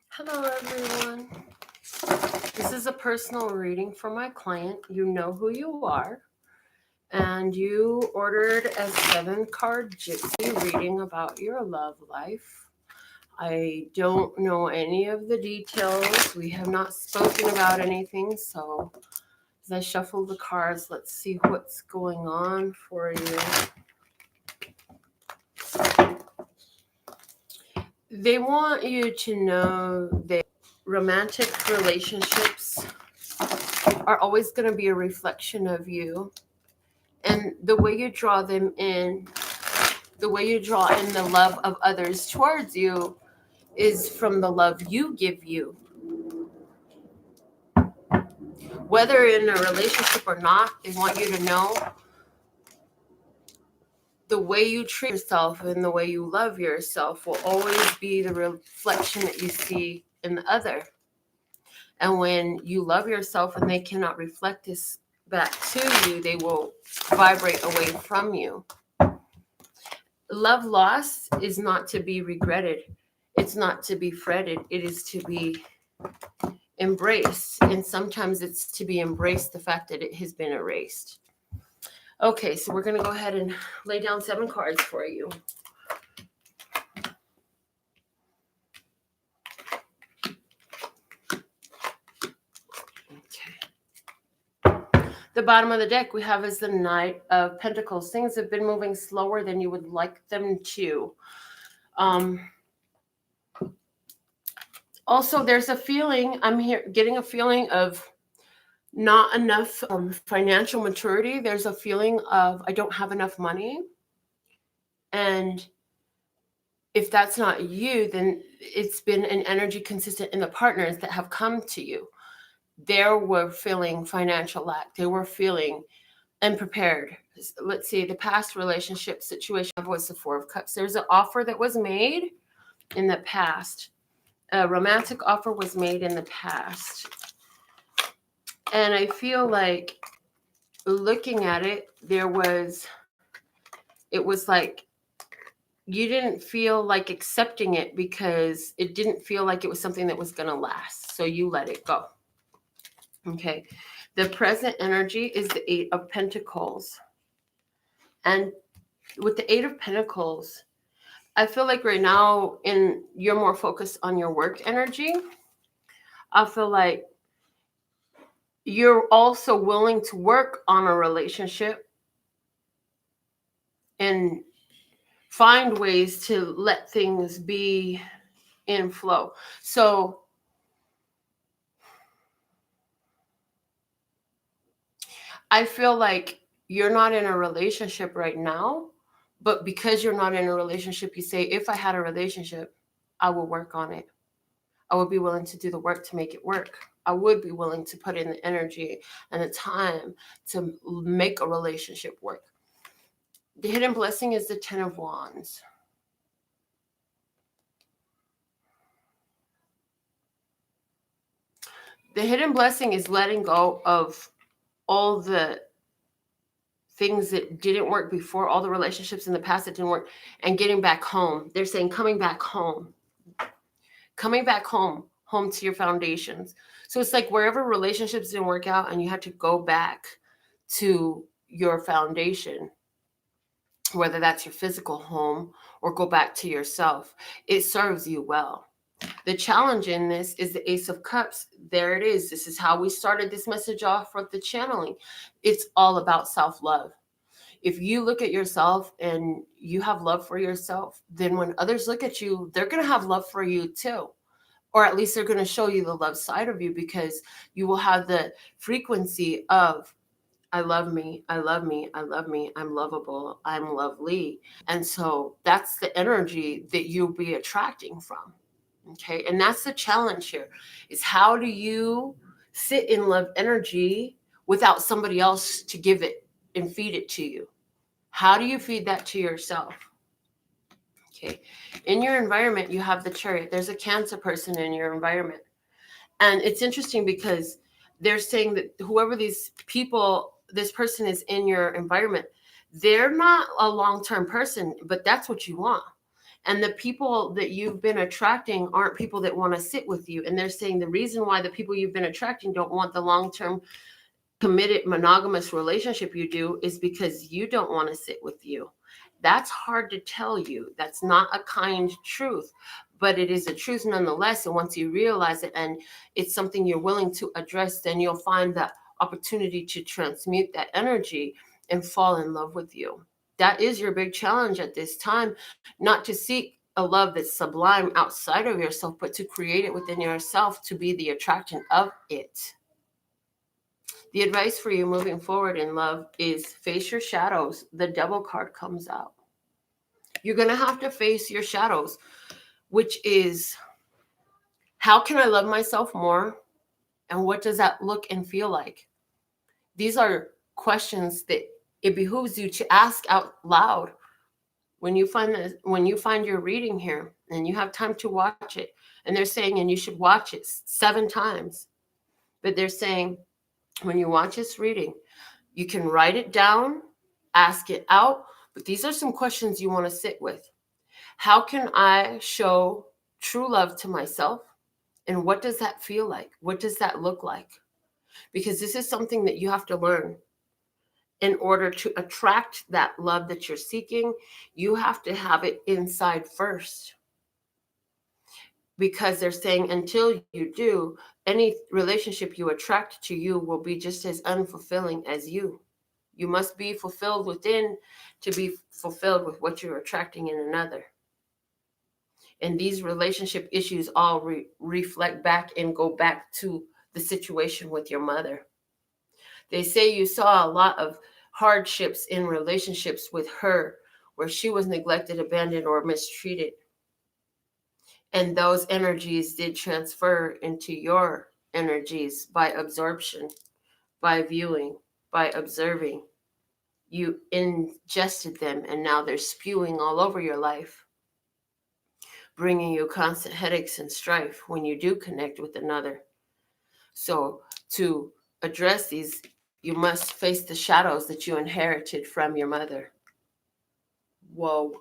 Hello, everyone. This is a personal reading for my client. You know who you are. And you ordered a 7-card gypsy reading about your love life. I don't know any of the details. We have not spoken about anything. So as I shuffle the cards, let's see what's going on for you. They want you to know that romantic relationships are always going to be a reflection of you. And the way you draw them in, the way you draw in the love of others towards you is from the love you give you. Whether in a relationship or not, they want you to know the way you treat yourself and the way you love yourself will always be the reflection that you see in the other. And when you love yourself and they cannot reflect this back to you, they will vibrate away from you. Love lost is not to be regretted. It's not to be fretted. It is to be embraced. And sometimes it's to be embraced the fact that it has been erased. Okay, so we're going to go ahead and lay down 7 cards for you. The bottom of the deck we have is the Knight of Pentacles. Things have been moving slower than you would like them to. Also, there's a feeling, I'm here getting a feeling of not enough financial maturity. There's a feeling of I don't have enough money. And if that's not you, then it's been an energy consistent in the partners that have come to you. They were feeling financial lack. They were feeling unprepared. Let's see, the past relationship situation was the 4 of Cups. There's an offer that was made in the past. A romantic offer was made in the past. And I feel like looking at it, it was like you didn't feel like accepting it because it didn't feel like it was something that was going to last. So you let it go. Okay. The present energy is the 8 of Pentacles. And with the 8 of Pentacles, I feel like right now you're more focused on your work energy. I feel like you're also willing to work on a relationship and find ways to let things be in flow. So I feel like you're not in a relationship right now, but because you're not in a relationship, you say, if I had a relationship, I will work on it. I would be willing to do the work to make it work. I would be willing to put in the energy and the time to make a relationship work. The hidden blessing is the 10 of Wands. The hidden blessing is letting go of all the things that didn't work before, all the relationships in the past that didn't work, and getting back home. They're saying coming back home to your foundations. So it's like wherever relationships didn't work out and you had to go back to your foundation, whether that's your physical home or go back to yourself, it serves you well. The challenge in this is the Ace of Cups. There it is. This is how we started this message off with the channeling. It's all about self-love. If you look at yourself and you have love for yourself, then when others look at you, they're going to have love for you too. Or at least they're going to show you the love side of you because you will have the frequency of, I love me, I love me, I love me, I'm lovable, I'm lovely. And so that's the energy that you'll be attracting from. Okay. And that's the challenge here is how do you sit in love energy without somebody else to give it and feed it to you? How do you feed that to yourself? Okay. In your environment, you have the Chariot. There's a Cancer person in your environment. And it's interesting because they're saying that whoever this person is in your environment, they're not a long-term person, but that's what you want. And the people that you've been attracting aren't people that want to sit with you. And they're saying the reason why the people you've been attracting don't want the long-term committed monogamous relationship you do is because you don't want to sit with you. That's hard to tell you. That's not a kind truth, but it is a truth nonetheless. And once you realize it and it's something you're willing to address, then you'll find that opportunity to transmute that energy and fall in love with you. That is your big challenge at this time, not to seek a love that's sublime outside of yourself, but to create it within yourself to be the attraction of it. The advice for you moving forward in love is face your shadows. The devil card comes out. You're going to have to face your shadows, which is, how can I love myself more? And what does that look and feel like? These are questions that it behooves you to ask out loud when you find your reading here and you have time to watch it. And they're saying, and you should watch it 7 times. But they're saying, when you watch this reading, you can write it down, ask it out, but these are some questions you want to sit with. How can I show true love to myself? And what does that feel like? What does that look like? Because this is something that you have to learn. In order to attract that love that you're seeking, you have to have it inside first. Because they're saying until you do, any relationship you attract to you will be just as unfulfilling as you. You must be fulfilled within to be fulfilled with what you're attracting in another. And these relationship issues all reflect back and go back to the situation with your mother. They say you saw a lot of hardships in relationships with her where she was neglected, abandoned, or mistreated. And those energies did transfer into your energies by absorption, by viewing, by observing. You ingested them and now they're spewing all over your life, bringing you constant headaches and strife when you do connect with another. So to address these, you must face the shadows that you inherited from your mother. Whoa.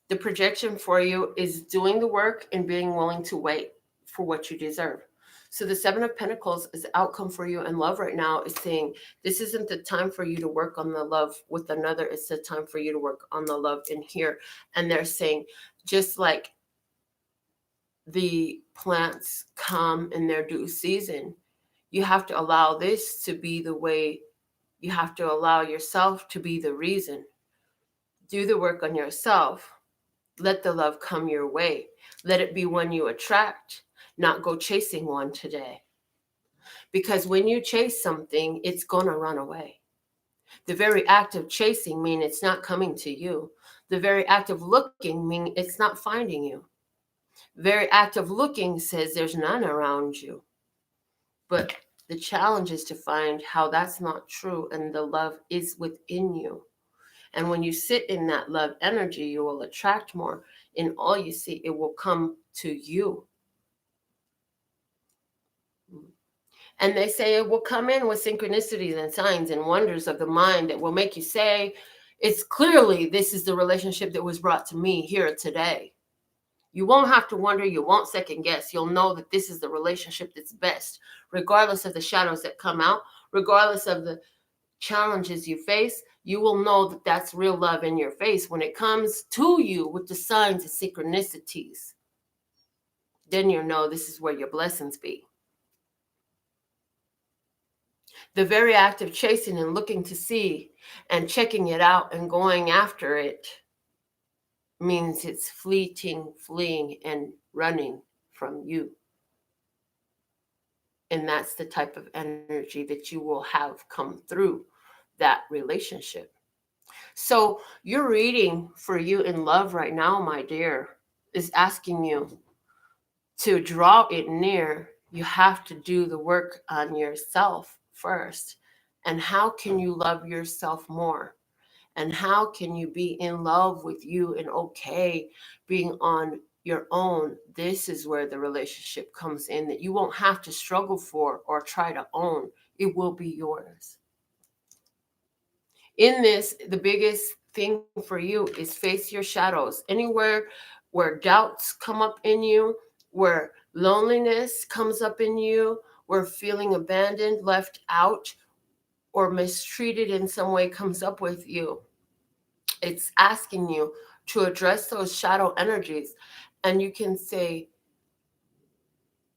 The projection for you is doing the work and being willing to wait for what you deserve. So the 7 of Pentacles is the outcome for you in love right now is saying this isn't the time for you to work on the love with another. It's the time for you to work on the love in here. And they're saying just like the plants come in their due season, you have to allow this to be the way. You have to allow yourself to be the reason. Do the work on yourself. Let the love come your way. Let it be one you attract, not go chasing one today. Because when you chase something, it's going to run away. The very act of chasing means it's not coming to you. The very act of looking means it's not finding you. The very act of looking says there's none around you. But the challenge is to find how that's not true and the love is within you. And when you sit in that love energy, you will attract more. In all you see, it will come to you. And they say it will come in with synchronicities and signs and wonders of the mind that will make you say, it's clearly this is the relationship that was brought to me here today. You won't have to wonder. You won't second guess. You'll know that this is the relationship that's best, regardless of the shadows that come out, regardless of the challenges you face. You will know that that's real love in your face when it comes to you with the signs and synchronicities. Then you know this is where your blessings be. The very act of chasing and looking to see and checking it out and going after it means it's fleeting, fleeing, and running from you. And that's the type of energy that you will have come through that relationship. So your reading for you in love right now, my dear, is asking you to draw it near. You have to do the work on yourself first. And how can you love yourself more? And how can you be in love with you and okay being on your own? This is where the relationship comes in that you won't have to struggle for or try to own. It will be yours. In this, the biggest thing for you is face your shadows. Anywhere where doubts come up in you, where loneliness comes up in you, where feeling abandoned, left out, or mistreated in some way comes up with you, it's asking you to address those shadow energies. And you can say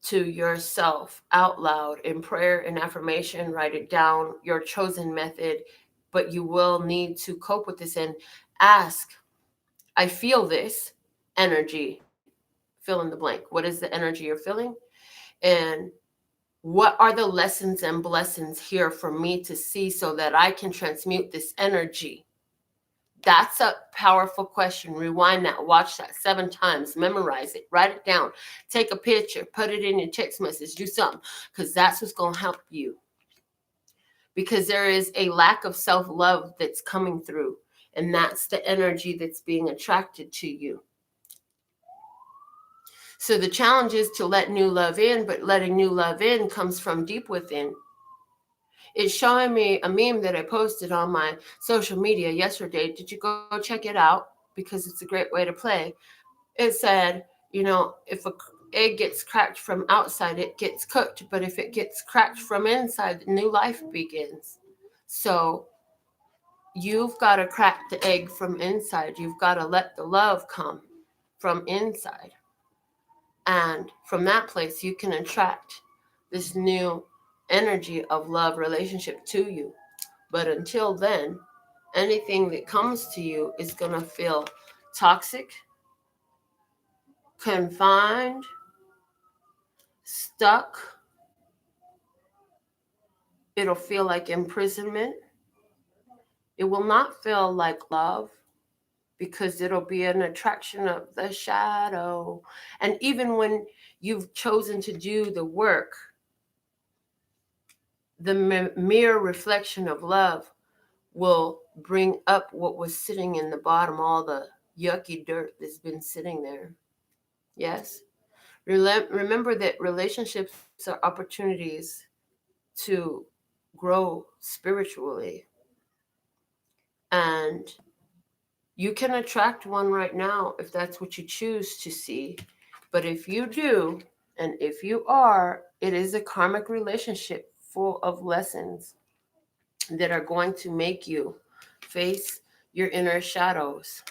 to yourself out loud in prayer and affirmation, write it down, your chosen method, but you will need to cope with this and ask, I feel this energy, fill in the blank. What is the energy you're feeling? And what are the lessons and blessings here for me to see so that I can transmute this energy? That's a powerful question. Rewind that, watch that 7 times, memorize it, write it down, take a picture, put it in your text message, do something, because that's what's going to help you. Because there is a lack of self-love that's coming through, and that's the energy that's being attracted to you. So the challenge is to let new love in, but letting new love in comes from deep within. It's showing me a meme that I posted on my social media yesterday. Did you go check it out? Because it's a great way to play. It said, if a egg gets cracked from outside, it gets cooked. But if it gets cracked from inside, new life begins. So you've got to crack the egg from inside. You've got to let the love come from inside. And from that place, you can attract this new energy of love relationship to you. But until then, anything that comes to you is going to feel toxic, confined, stuck. It'll feel like imprisonment. It will not feel like love because it'll be an attraction of the shadow. And even when you've chosen to do the work, the mere reflection of love will bring up what was sitting in the bottom, all the yucky dirt that's been sitting there. Yes? Remember that relationships are opportunities to grow spiritually. And you can attract one right now if that's what you choose to see. But if you do, and if you are, it is a karmic relationship full of lessons that are going to make you face your inner shadows.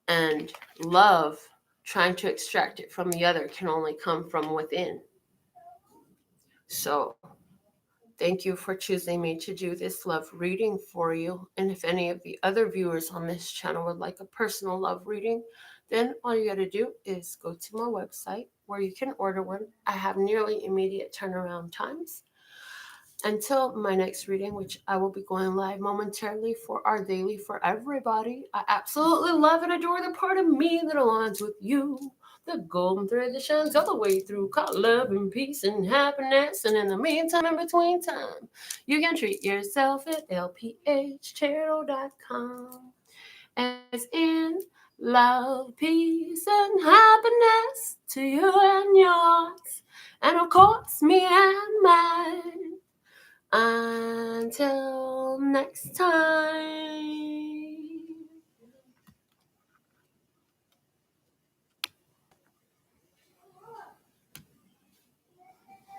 And love, trying to extract it from the other, can only come from within. So, thank you for choosing me to do this love reading for you. And if any of the other viewers on this channel would like a personal love reading, then all you got to do is go to my website where you can order one. I have nearly immediate turnaround times. Until my next reading, which I will be going live momentarily for our daily for everybody, I absolutely love and adore the part of me that aligns with you. The golden thread that shines all the way through, called love and peace and happiness. And in the meantime, in between time, you can treat yourself at lphtarot.com. As in love, peace, and happiness to you and yours. And of course, me and mine. Until next time.